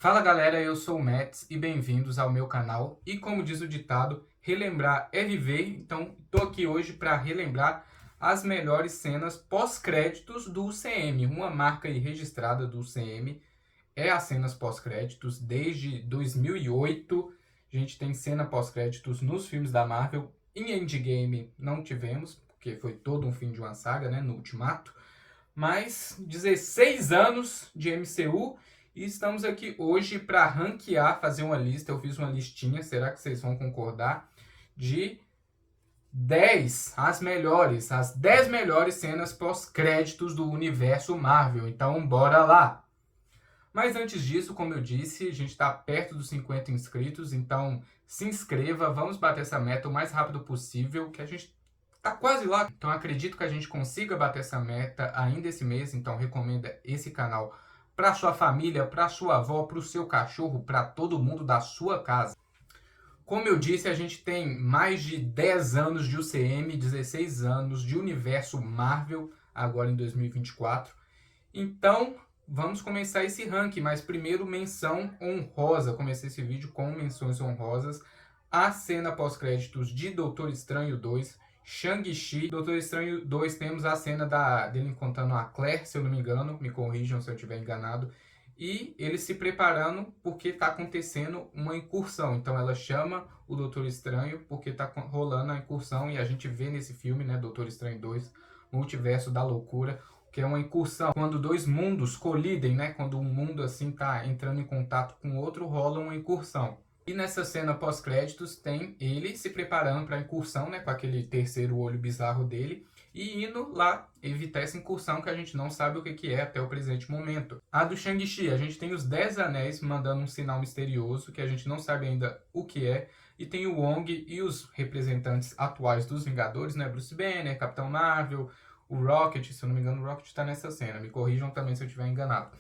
Fala galera, eu sou o Mets e bem-vindos ao meu canal. E como diz o ditado, relembrar é viver, então tô aqui hoje para relembrar as melhores cenas pós-créditos do UCM. Uma marca aí registrada do UCM é as cenas pós-créditos desde 2008. A gente tem cena pós-créditos nos filmes da Marvel. Em Endgame não tivemos, porque foi todo um fim de uma saga, né, no Ultimato. Mas 16 anos de MCU e estamos aqui hoje para ranquear, fazer uma lista. Eu fiz uma listinha, será que vocês vão concordar? De 10, as 10 melhores cenas pós-créditos do universo Marvel. Então, bora lá! Mas antes disso, como eu disse, a gente está perto dos 50 inscritos, então se inscreva, vamos bater essa meta o mais rápido possível, que a gente tá quase lá. Então acredito que a gente consiga bater essa meta ainda esse mês, então recomenda esse canal para sua família, para sua avó, para o seu cachorro, para todo mundo da sua casa. Como eu disse, a gente tem mais de 10 anos de UCM, 16 anos de universo Marvel, agora em 2024. Então, vamos começar esse ranking, mas primeiro menção honrosa. Comecei esse vídeo com menções honrosas. A cena pós-créditos de Doutor Estranho 2, Shang-Chi. Doutor Estranho 2 temos a cena dele encontrando a Claire, se eu não me engano, me corrijam se eu estiver enganado. E ele se preparando porque está acontecendo uma incursão. Então ela chama o Doutor Estranho porque está rolando a incursão e a gente vê nesse filme, né, Doutor Estranho 2, Multiverso da Loucura, que é uma incursão, quando dois mundos colidem, né? Quando um mundo assim tá entrando em contato com o outro, rola uma incursão. E nessa cena pós-créditos tem ele se preparando para a incursão, né? Com aquele terceiro olho bizarro dele e indo lá evitar essa incursão que a gente não sabe o que é até o presente momento. A do Shang-Chi, a gente tem os 10 anéis mandando um sinal misterioso que a gente não sabe ainda o que é. E tem o Wong e os representantes atuais dos Vingadores, né? Bruce Banner, Capitão Marvel, o Rocket, se eu não me engano, o Rocket está nessa cena. Me corrijam também se eu estiver enganado.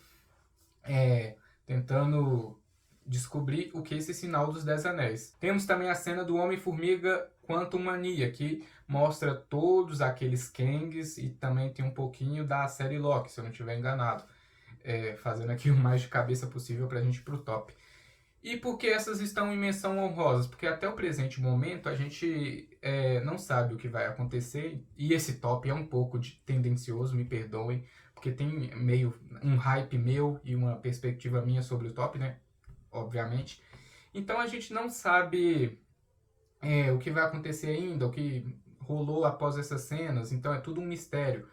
Tentando descobrir o que é esse sinal dos 10 anéis. Temos também a cena do Homem-Formiga Quantum Mania, que mostra todos aqueles Kangs e também tem um pouquinho da série Loki, se eu não estiver enganado. Fazendo aqui o mais de cabeça possível para a gente ir pro top. E por que essas estão em menção honrosas? Porque até o presente momento a gente não sabe o que vai acontecer e esse top é um pouco tendencioso, me perdoem, porque tem meio um hype meu e uma perspectiva minha sobre o top, né? Obviamente. Então a gente não sabe o que vai acontecer ainda, o que rolou após essas cenas, então é tudo um mistério.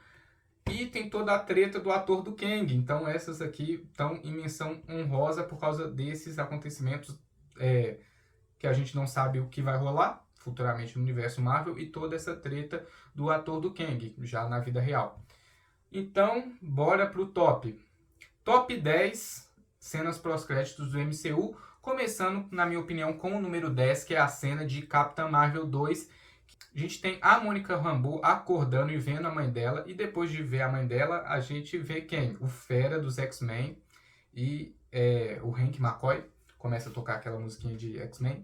E tem toda a treta do ator do Kang. Então essas aqui estão em menção honrosa por causa desses acontecimentos que a gente não sabe o que vai rolar futuramente no universo Marvel e toda essa treta do ator do Kang, já na vida real. Então, bora pro top. Top 10 cenas pós-créditos do MCU, começando, na minha opinião, com o número 10, que é a cena de Capitã Marvel 2. A gente tem a Mônica Rambeau acordando e vendo a mãe dela. E depois de ver a mãe dela, a gente vê quem? O Fera dos X-Men e o Hank McCoy. Começa a tocar aquela musiquinha de X-Men.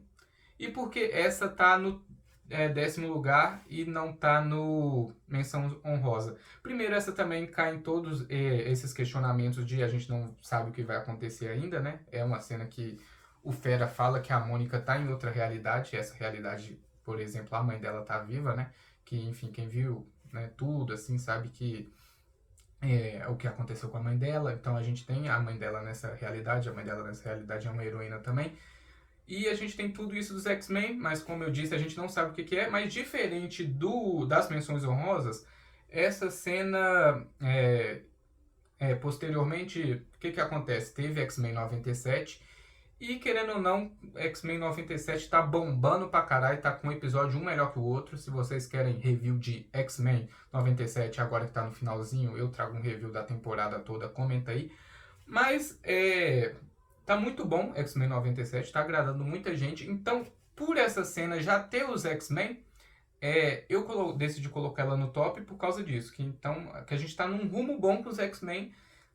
E por que essa tá no 10º lugar e não tá no menção honrosa? Primeiro, essa também cai em todos esses questionamentos de a gente não sabe o que vai acontecer ainda, né? É uma cena que o Fera fala que a Mônica tá em outra realidade. Essa realidade, por exemplo, a mãe dela tá viva, né? Que, enfim, quem viu, né, tudo, assim, sabe que o que aconteceu com a mãe dela. Então a gente tem a mãe dela nessa realidade, a mãe dela nessa realidade é uma heroína também. E a gente tem tudo isso dos X-Men, mas como eu disse, a gente não sabe o que é. Mas diferente das menções honrosas, essa cena, posteriormente, o que acontece? Teve X-Men 97 e, querendo ou não, X-Men 97 tá bombando pra caralho, tá com um episódio um melhor que o outro. Se vocês querem review de X-Men 97, agora que tá no finalzinho, eu trago um review da temporada toda, comenta aí. Mas, tá muito bom X-Men 97, tá agradando muita gente. Então, por essa cena já ter os X-Men, eu decidi colocar ela no top por causa disso. Que a gente tá num rumo bom com os X-Men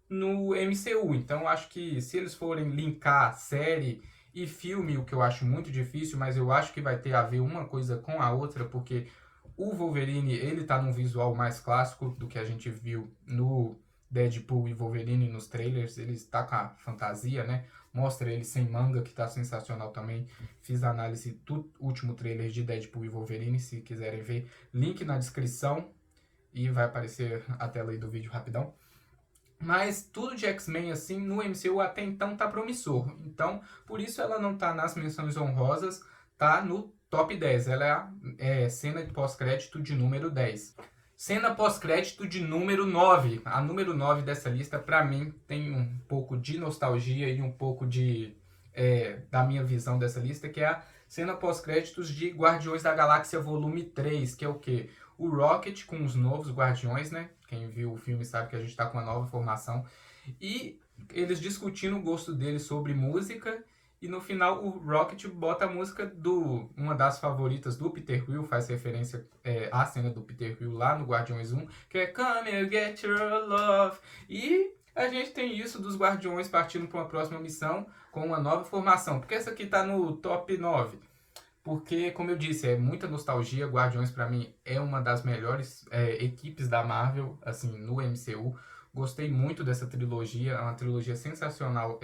no MCU. Então, acho que se eles forem linkar série e filme, o que eu acho muito difícil, mas eu acho que vai ter a ver uma coisa com a outra, porque o Wolverine, ele tá num visual mais clássico do que a gente viu no Deadpool e Wolverine nos trailers. Ele está com a fantasia, né? mostra ele sem manga, que tá sensacional também. Fiz a análise do último trailer de Deadpool e Wolverine, se quiserem ver. Link na descrição e vai aparecer a tela aí do vídeo rapidão. Mas tudo de X-Men, assim, no MCU até então tá promissor. Então, por isso ela não tá nas menções honrosas, tá no top 10. Ela é cena de pós-crédito de número 10. Cena pós-crédito de número 9. A número 9 dessa lista, pra mim, tem um pouco de nostalgia e um pouco da minha visão dessa lista, que é a cena pós-créditos de Guardiões da Galáxia Volume 3, que é o quê? O Rocket com os novos Guardiões, né? Quem viu o filme sabe que a gente tá com uma nova formação. E eles discutindo o gosto deles sobre música. E no final o Rocket bota a música uma das favoritas do Peter Quill, faz referência à cena do Peter Quill lá no Guardiões 1, que é Come and Get Your Love. E a gente tem isso dos Guardiões partindo para uma próxima missão com uma nova formação. Porque essa aqui tá no top 9. Porque, como eu disse, é muita nostalgia. Guardiões, pra mim, é uma das melhores equipes da Marvel, assim, no MCU. Gostei muito dessa trilogia, é uma trilogia sensacional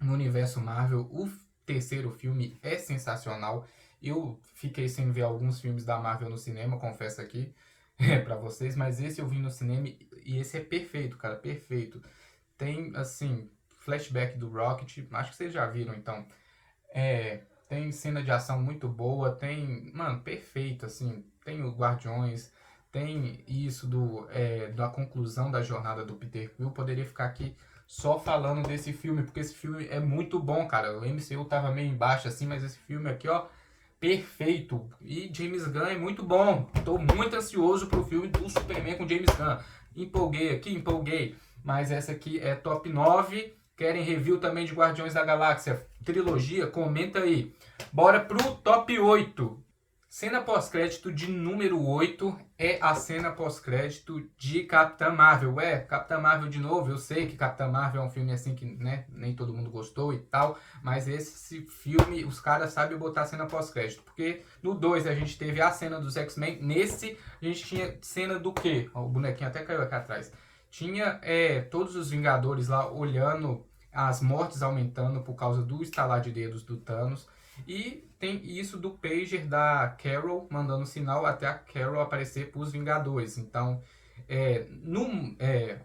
no universo Marvel. O terceiro filme é sensacional. Eu fiquei sem ver alguns filmes da Marvel no cinema, confesso aqui pra vocês, mas esse eu vi no cinema e esse é perfeito, cara, perfeito. Tem, assim, flashback do Rocket, acho que vocês já viram, então. Tem cena de ação muito boa, tem, mano, perfeito, assim, tem o Guardiões, tem isso da conclusão da jornada do Peter Quill. Poderia ficar aqui só falando desse filme, porque esse filme é muito bom, cara. O MCU tava meio embaixo assim, mas esse filme aqui, ó, perfeito. E James Gunn é muito bom. Tô muito ansioso pro filme do Superman com James Gunn. Empolguei. Mas essa aqui é top 9. Querem review também de Guardiões da Galáxia trilogia? Comenta aí. Bora pro top 8. Cena pós-crédito de número 8 é a cena pós-crédito de Capitã Marvel. Capitã Marvel de novo. Eu sei que Capitã Marvel é um filme assim que, né, nem todo mundo gostou e tal, mas esse filme, os caras sabem botar cena pós-crédito. Porque no 2 a gente teve a cena dos X-Men, nesse a gente tinha cena do quê? O bonequinho até caiu aqui atrás. Tinha todos os Vingadores lá olhando as mortes aumentando por causa do estalar de dedos do Thanos. E tem isso do pager da Carol mandando sinal até a Carol aparecer para os Vingadores. Então,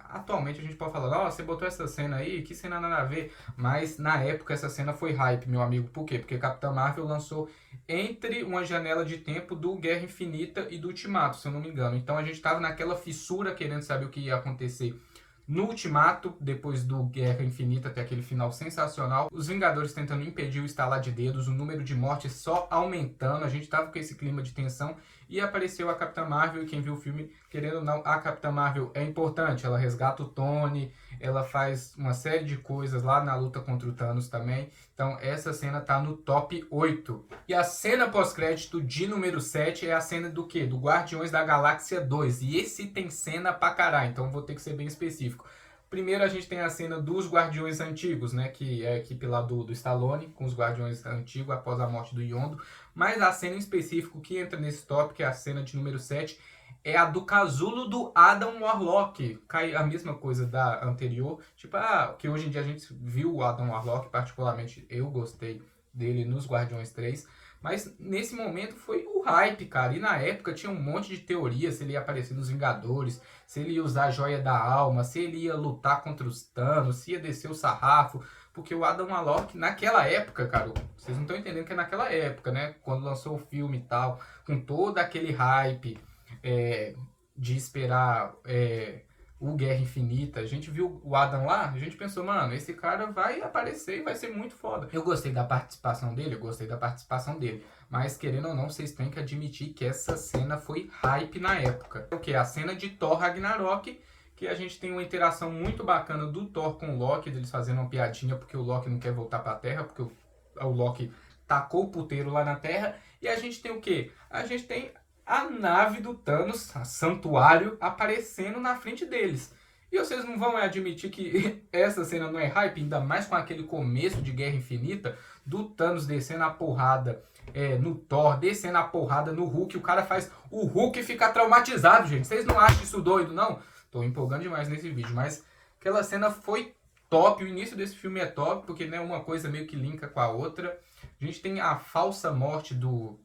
atualmente a gente pode falar, você botou essa cena aí, que cena nada a ver. Mas na época essa cena foi hype, meu amigo. Por quê? Porque Capitã Marvel lançou entre uma janela de tempo do Guerra Infinita e do Ultimato, se eu não me engano. Então a gente estava naquela fissura querendo saber o que ia acontecer no Ultimato, depois do Guerra Infinita, até aquele final sensacional. Os Vingadores tentando impedir o estalar de dedos, o número de mortes só aumentando. A gente tava com esse clima de tensão e apareceu a Capitã Marvel. E quem viu o filme, querendo ou não, a Capitã Marvel é importante. Ela resgata o Tony, ela faz uma série de coisas lá na luta contra o Thanos também. Então essa cena tá no top 8. E a cena pós-crédito de número 7 é a cena do quê? Do Guardiões da Galáxia 2. E esse tem cena pra caralho, então vou ter que ser bem específico. Primeiro a gente tem a cena dos Guardiões Antigos, né? Que é a equipe lá do Stallone, com os Guardiões Antigos após a morte do Yondo. Mas a cena em específico que entra nesse top, que é a cena de número 7, é a do casulo do Adam Warlock. Cai a mesma coisa da anterior. Tipo, que hoje em dia a gente viu o Adam Warlock, particularmente eu gostei dele nos Guardiões 3. Mas nesse momento foi o hype, cara. E na época tinha um monte de teorias se ele ia aparecer nos Vingadores, se ele ia usar a Joia da Alma, se ele ia lutar contra os Thanos, se ia descer o sarrafo. Porque o Adam Warlock, naquela época, cara, vocês não estão entendendo que é naquela época, né? Quando lançou o filme e tal, com todo aquele hype de esperar o Guerra Infinita. A gente viu o Adam lá, a gente pensou, mano, esse cara vai aparecer e vai ser muito foda. Eu gostei da participação dele, mas querendo ou não, vocês têm que admitir que essa cena foi hype na época. O que? A cena de Thor Ragnarok, que a gente tem uma interação muito bacana do Thor com o Loki, deles fazendo uma piadinha porque o Loki não quer voltar pra Terra, porque o Loki tacou o puteiro lá na Terra. E a gente tem o quê? A gente tem a nave do Thanos, a Santuário, aparecendo na frente deles. E vocês não vão admitir que essa cena não é hype, ainda mais com aquele começo de Guerra Infinita, do Thanos descendo a porrada no Thor, descendo a porrada no Hulk. O cara faz o Hulk ficar traumatizado, gente. Vocês não acham isso doido, não? Tô empolgando demais nesse vídeo, mas aquela cena foi top, o início desse filme é top, porque né, uma coisa meio que linka com a outra. A gente tem a falsa morte do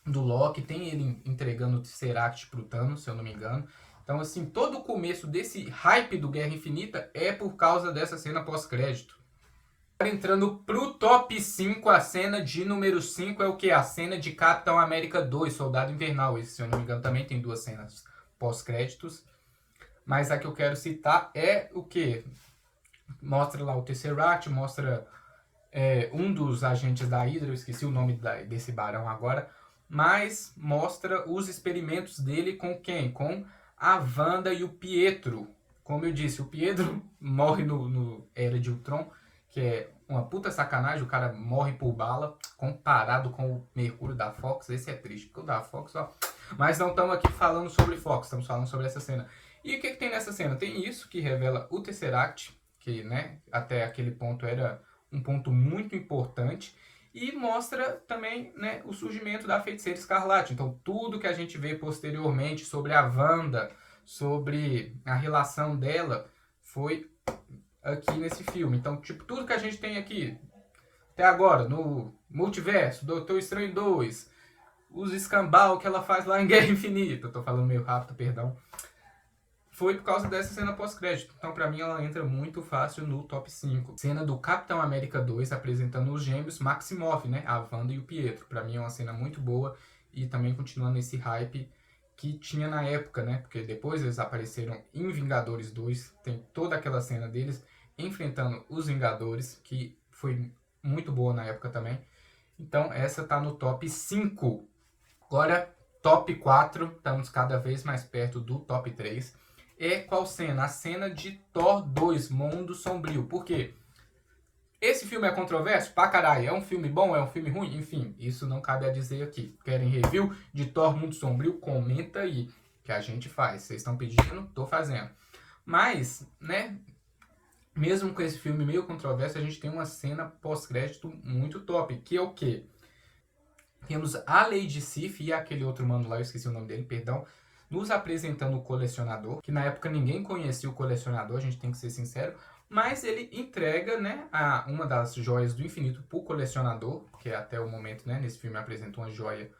Loki, tem ele entregando o Tesseract pro Thanos, se eu não me engano. Então, assim, todo o começo desse hype do Guerra Infinita é por causa dessa cena pós-crédito. Entrando pro top 5, a cena de número 5 é o que? A cena de Capitão América 2, Soldado Invernal. Esse, se eu não me engano, também tem 2 cenas pós-créditos. Mas a que eu quero citar é o que? Mostra lá o Tesseract, mostra um dos agentes da Hydra, eu esqueci o nome desse barão agora, mas mostra os experimentos dele com quem? Com a Wanda e o Pietro. Como eu disse, o Pietro morre no Era de Ultron, que é uma puta sacanagem, o cara morre por bala, comparado com o Mercúrio da Fox. Esse é triste, porque o da Fox, ó... Mas não estamos aqui falando sobre Fox, estamos falando sobre essa cena. E o que tem nessa cena? Tem isso, que revela o Tesseract, que né, até aquele ponto era um ponto muito importante, e mostra também né, o surgimento da Feiticeira Escarlate. Então tudo que a gente vê posteriormente sobre a Wanda, sobre a relação dela, foi aqui nesse filme. Então, tipo, tudo que a gente tem aqui, até agora, no Multiverso, Doutor Estranho 2, os escambau que ela faz lá em Guerra Infinita, eu tô falando meio rápido, perdão, foi por causa dessa cena pós-crédito. Então, pra mim, ela entra muito fácil no top 5. Cena do Capitão América 2 apresentando os gêmeos Maximoff, né? A Wanda e o Pietro. Pra mim é uma cena muito boa e também continuando esse hype que tinha na época, né? Porque depois eles apareceram em Vingadores 2. Tem toda aquela cena deles enfrentando os Vingadores, que foi muito boa na época também. Então, essa tá no top 5. Agora, top 4. Estamos cada vez mais perto do top 3. É qual cena? A cena de Thor 2, Mundo Sombrio. Por quê? Esse filme é controverso? Pra caralho. É um filme bom? É um filme ruim? Enfim, isso não cabe a dizer aqui. Querem review de Thor Mundo Sombrio? Comenta aí, que a gente faz. Vocês estão pedindo? Tô fazendo. Mas, né, mesmo com esse filme meio controverso, a gente tem uma cena pós-crédito muito top, que é o quê? Temos a Lady Sif e aquele outro mano lá, eu esqueci o nome dele, perdão, nos apresentando o colecionador, que na época ninguém conhecia o colecionador, a gente tem que ser sincero, mas ele entrega, né, uma das joias do infinito pro colecionador, que até o momento, né, nesse filme apresenta uma joia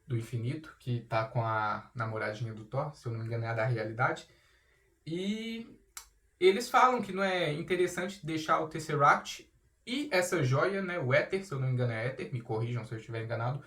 do infinito, que tá com a namoradinha do Thor, se eu não me engano é a da realidade, e eles falam que não é interessante deixar o Tesseract e essa joia, né, o Éter, se eu não me engano é Éter, me corrijam se eu estiver enganado,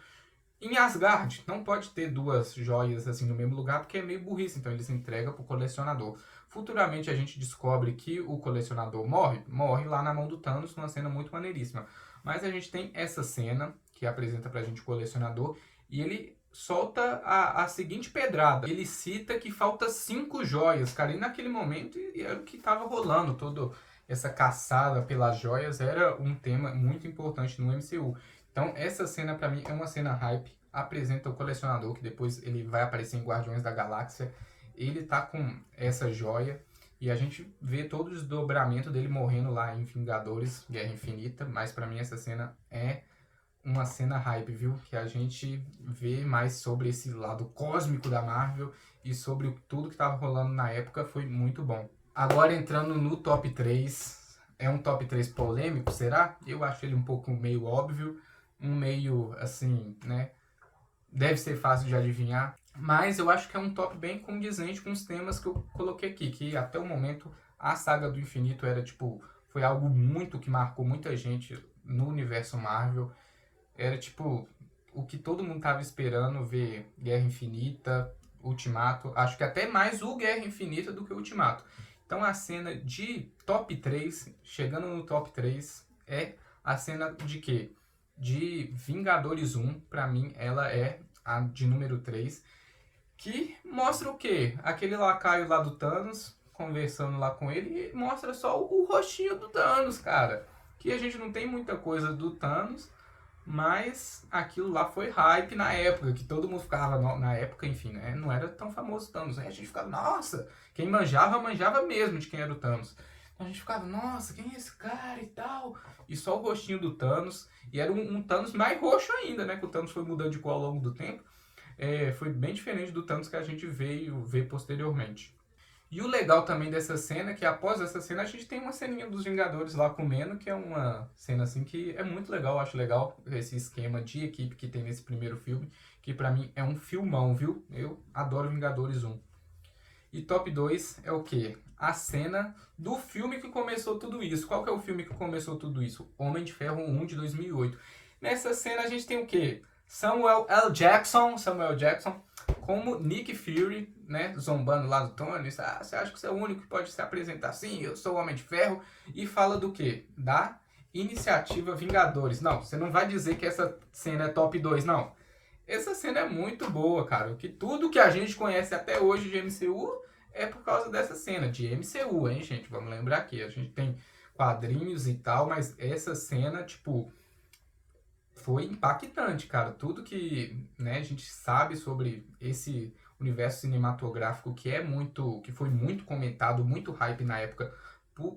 em Asgard. Não pode ter duas joias assim no mesmo lugar, porque é meio burrice, então eles entregam pro colecionador. Futuramente a gente descobre que o colecionador morre lá na mão do Thanos, numa cena muito maneiríssima. Mas a gente tem essa cena, que apresenta pra gente o colecionador, e ele solta a seguinte pedrada. Ele cita que falta 5 joias, cara, e naquele momento era o que tava rolando, toda essa caçada pelas joias era um tema muito importante no MCU. Então essa cena pra mim é uma cena hype, apresenta o colecionador, que depois ele vai aparecer em Guardiões da Galáxia, ele tá com essa joia, e a gente vê todo o desdobramento dele morrendo lá em Vingadores, Guerra Infinita, mas pra mim essa cena é uma cena hype, viu? Que a gente vê mais sobre esse lado cósmico da Marvel e sobre tudo que tava rolando na época, foi muito bom. Agora entrando no top 3, é um top 3 polêmico, será? Eu acho ele um pouco meio óbvio, um meio assim, né? Deve ser fácil de adivinhar, mas eu acho que é um top bem condizente com os temas que eu coloquei aqui, que até o momento a saga do infinito era tipo, foi algo muito que marcou muita gente no universo Marvel. Era tipo o que todo mundo tava esperando ver, Guerra Infinita, Ultimato, acho que até mais o Guerra Infinita do que o Ultimato. Então a cena de top 3, chegando no top 3, é a cena de quê? De Vingadores 1, pra mim ela é a de número 3, que mostra o quê? Aquele lacaio lá do Thanos, conversando lá com ele, e mostra só o rostinho do Thanos, cara. Que a gente não tem muita coisa do Thanos, mas aquilo lá foi hype na época, que todo mundo ficava, na época, enfim, né? Não era tão famoso o Thanos, né? A gente ficava, nossa, quem manjava, manjava mesmo de quem era o Thanos. Então a gente ficava, nossa, quem é esse cara e tal? E só o rostinho do Thanos, e era um Thanos mais roxo ainda, né? Que o Thanos foi mudando de cor ao longo do tempo. Foi bem diferente do Thanos que a gente veio ver posteriormente. E o legal também dessa cena é que após essa cena a gente tem uma ceninha dos Vingadores lá comendo, que é uma cena assim que é muito legal, eu acho legal esse esquema de equipe que tem nesse primeiro filme, que pra mim é um filmão, viu? Eu adoro Vingadores 1. E top 2 é o quê? A cena do filme que começou tudo isso. Qual que é o filme que começou tudo isso? Homem de Ferro 1 de 2008. Nessa cena a gente tem o quê? Samuel L. Jackson como Nick Fury, né, zombando lá do Tony. Ah, você acha que você é o único que pode se apresentar assim? Eu sou o Homem de Ferro. E fala do quê? Da Iniciativa Vingadores. Não, você não vai dizer que essa cena é top 2, não. Essa cena é muito boa, cara. Que tudo que a gente conhece até hoje de MCU é por causa dessa cena de MCU, hein, gente? Vamos lembrar aqui. A gente tem quadrinhos e tal, mas essa cena, tipo, foi impactante, cara. Tudo que, né, a gente sabe sobre esse universo cinematográfico que foi muito comentado, muito hype na época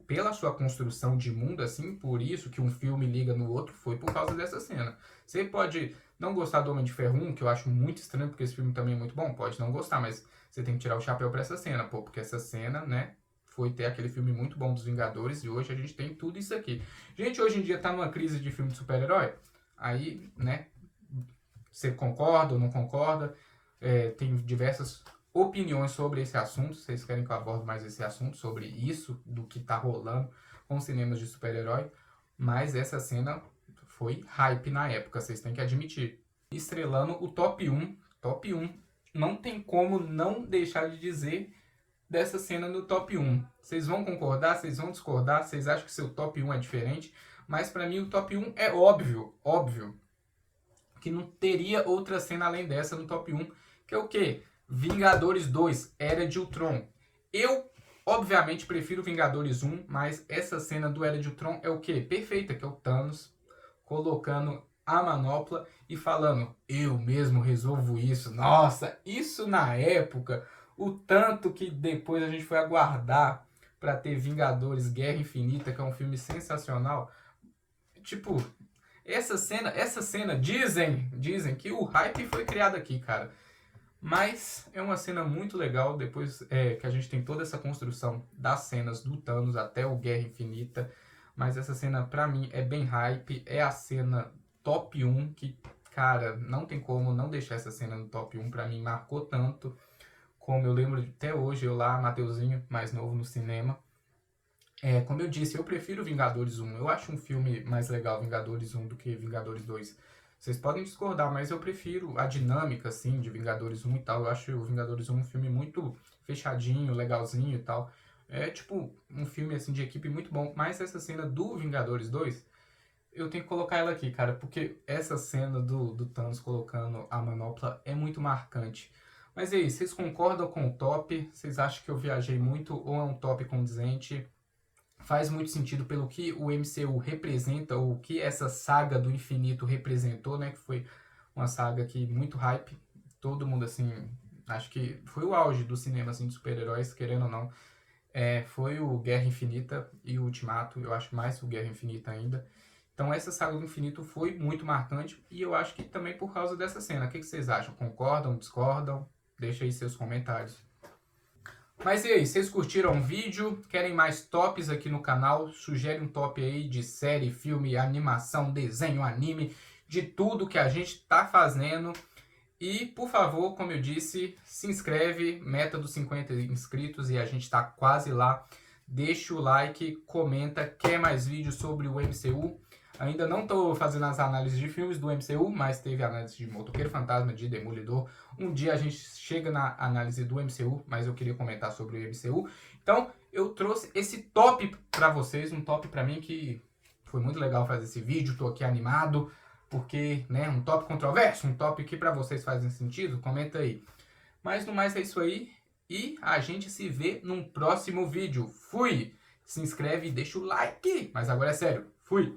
pela sua construção de mundo, assim, por isso que um filme liga no outro, foi por causa dessa cena. Você pode não gostar do Homem de Ferro 1, que eu acho muito estranho, porque esse filme também é muito bom, pode não gostar, mas você tem que tirar o chapéu pra essa cena, pô, porque essa cena, né, foi ter aquele filme muito bom dos Vingadores, e hoje a gente tem tudo isso aqui. Gente, hoje em dia tá numa crise de filme de super-herói, aí, né, você concorda ou não concorda, tem diversas opiniões sobre esse assunto. Vocês querem que eu aborde mais esse assunto, sobre isso, do que tá rolando com os cinemas de super-herói, mas essa cena foi hype na época, vocês têm que admitir. Estrelando o top 1, não tem como não deixar de dizer dessa cena no top 1. Vocês vão concordar, vocês vão discordar, vocês acham que seu top 1 é diferente, mas pra mim o top 1 é óbvio, que não teria outra cena além dessa no top 1, que é o quê? Vingadores 2, Era de Ultron. Eu, obviamente, prefiro Vingadores 1, mas essa cena do Era de Ultron é o quê? Perfeita, que é o Thanos colocando a manopla e falando, eu mesmo resolvo isso. Nossa, isso na época, o tanto que depois a gente foi aguardar para ter Vingadores Guerra Infinita, que é um filme sensacional. Tipo, essa cena dizem que o hype foi criado aqui, cara. Mas é uma cena muito legal, depois que a gente tem toda essa construção das cenas do Thanos até o Guerra Infinita. Mas essa cena, pra mim, é bem hype. É a cena top 1, que, cara, não tem como não deixar essa cena no top 1. Pra mim, marcou tanto, como eu lembro até hoje, eu lá, Mateuzinho, mais novo no cinema. Como eu disse, eu prefiro Vingadores 1. Eu acho um filme mais legal, Vingadores 1, do que Vingadores 2. Vocês podem discordar, mas eu prefiro a dinâmica, assim, de Vingadores 1 e tal. Eu acho o Vingadores 1 um filme muito fechadinho, legalzinho e tal. É, tipo, um filme, assim, de equipe muito bom. Mas essa cena do Vingadores 2, eu tenho que colocar ela aqui, cara. Porque essa cena do Thanos colocando a manopla é muito marcante. Mas e aí, vocês concordam com o top? Vocês acham que eu viajei muito ou é um top condizente? Faz muito sentido pelo que o MCU representa, ou o que essa saga do infinito representou, né? Que foi uma saga que muito hype. Todo mundo, assim, acho que foi o auge do cinema, assim, de super-heróis, querendo ou não. Foi o Guerra Infinita e o Ultimato, eu acho mais o Guerra Infinita ainda. Então essa saga do infinito foi muito marcante e eu acho que também por causa dessa cena. O que vocês acham? Concordam, discordam? Deixa aí seus comentários. Mas e aí, vocês curtiram o vídeo? Querem mais tops aqui no canal? Sugere um top aí de série, filme, animação, desenho, anime, de tudo que a gente tá fazendo. E, por favor, como eu disse, se inscreve, meta dos 50 inscritos e a gente tá quase lá. Deixa o like, comenta, quer mais vídeos sobre o MCU? Ainda não estou fazendo as análises de filmes do MCU, mas teve análise de Motoqueiro Fantasma, de Demolidor. Um dia a gente chega na análise do MCU, mas eu queria comentar sobre o MCU. Então, eu trouxe esse top para vocês, um top para mim que foi muito legal fazer esse vídeo. Estou aqui animado, porque, né, um top controverso, um top que para vocês fazem sentido, comenta aí. Mas no mais é isso aí, e a gente se vê num próximo vídeo. Fui! Se inscreve e deixa o like, mas agora é sério, fui!